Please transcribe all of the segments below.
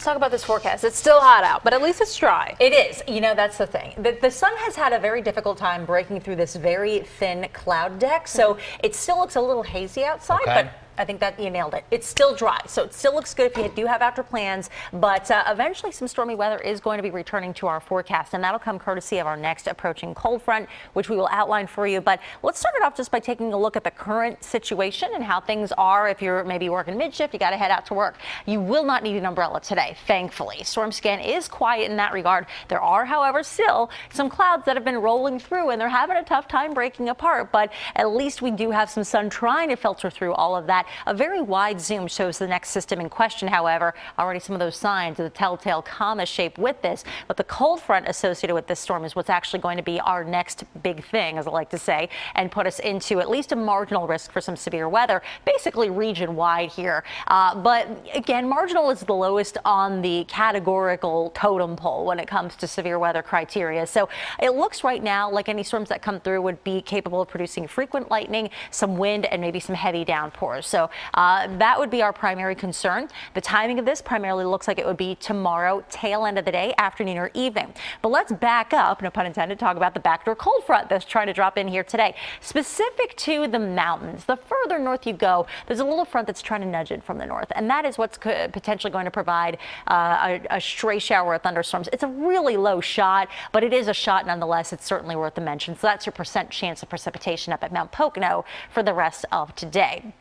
Let's talk about this forecast. It's still hot out, but at least it's dry. It is. You know, that's the thing. The sun has had a very difficult time breaking through this very thin cloud deck, so it still looks a little hazy outside, but I think that you nailed it. It's still dry, so it still looks good if you do have outdoor plans, but eventually some stormy weather is going to be returning to our forecast, and that'll come courtesy of our next approaching cold front, which we will outline for you. But let's start it off just by taking a look at the current situation and how things are. If you're maybe working mid-shift, you got to head out to work. You will not need an umbrella today, thankfully. Storm scan is quiet in that regard. There are, however, still some clouds that have been rolling through, and they're having a tough time breaking apart, but at least we do have some sun trying to filter through all of that. A very wide zoom shows the next system in question, however. Already some of those signs of the telltale comma shape with this, but the cold front associated with this storm is what's actually going to be our next big thing, as I like to say, and put us into at least a marginal risk for some severe weather, basically region-wide here. But again, marginal is the lowest on the categorical totem pole when it comes to severe weather criteria. So it looks right now like any storms that come through would be capable of producing frequent lightning, some wind, and maybe some heavy downpours. So that would be our primary concern. The timing of this primarily looks like it would be tomorrow, tail end of the day, afternoon or evening. But let's back up, no pun intended, talk about the backdoor cold front that's trying to drop in here today. Specific to the mountains, the further north you go, there's a little front that's trying to nudge in from the north, and that is what's potentially going to provide a stray shower of thunderstorms. It's a really low shot, but it is a shot nonetheless. It's certainly worth the mention. So that's your percent chance of precipitation up at Mount Pocono for the rest of today.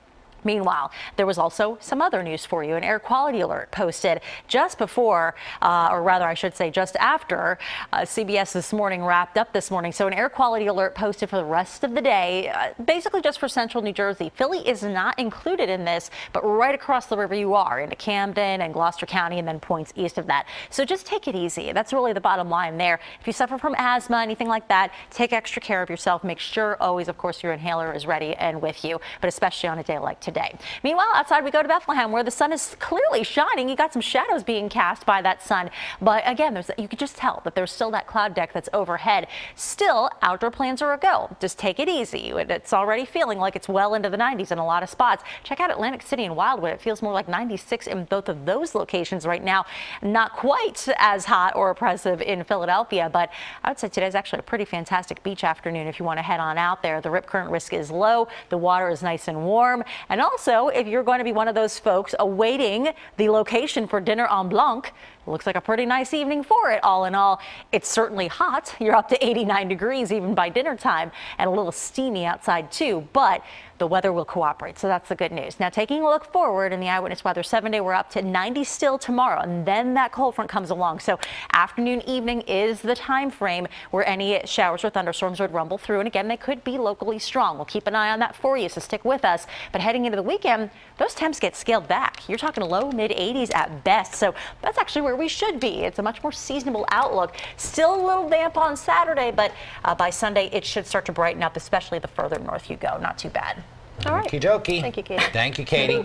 Meanwhile, there was also some other news for you. An air quality alert posted just before, or rather I should say just after, CBS This Morning wrapped up this morning. So an air quality alert posted for the rest of the day, basically just for central New Jersey. Philly is not included in this, but right across the river you are, into Camden and Gloucester County and then points east of that. So just take it easy. That's really the bottom line there. If you suffer from asthma, anything like that, take extra care of yourself. Make sure always, of course, your inhaler is ready and with you, but especially on a day like today. Meanwhile, outside we go to Bethlehem, where the sun is clearly shining. You got some shadows being cast by that sun, but again, you can just tell that there's still that cloud deck that's overhead. Still, outdoor plans are a go. Just take it easy. It's already feeling like it's well into the 90s in a lot of spots. Check out Atlantic City and Wildwood. It feels more like 96 in both of those locations right now. Not quite as hot or oppressive in Philadelphia, but I would say today's actually a pretty fantastic beach afternoon if you want to head on out there. The rip current risk is low. The water is nice and warm, and also if you're going to be one of those folks awaiting the location for dinner en blanc, it looks like a pretty nice evening for it. All in all, it's certainly hot. You're up to 89 degrees even by dinner time, and a little steamy outside too, but the weather will cooperate, so that's the good news. Now, taking a look forward in the Eyewitness Weather 7-day, we're up to 90 still tomorrow, and then that cold front comes along. So afternoon, evening is the time frame where any showers or thunderstorms would rumble through, and again, they could be locally strong. We'll keep an eye on that for you, so stick with us. But heading into the weekend, those temps get scaled back. You're talking low mid 80s at best, so that's actually where we should be. It's a much more seasonable outlook. Still a little damp on Saturday, but by Sunday it should start to brighten up, especially the further north you go. Not too bad. All right. Okie dokie. Thank you, Katie. Thank you, Katie.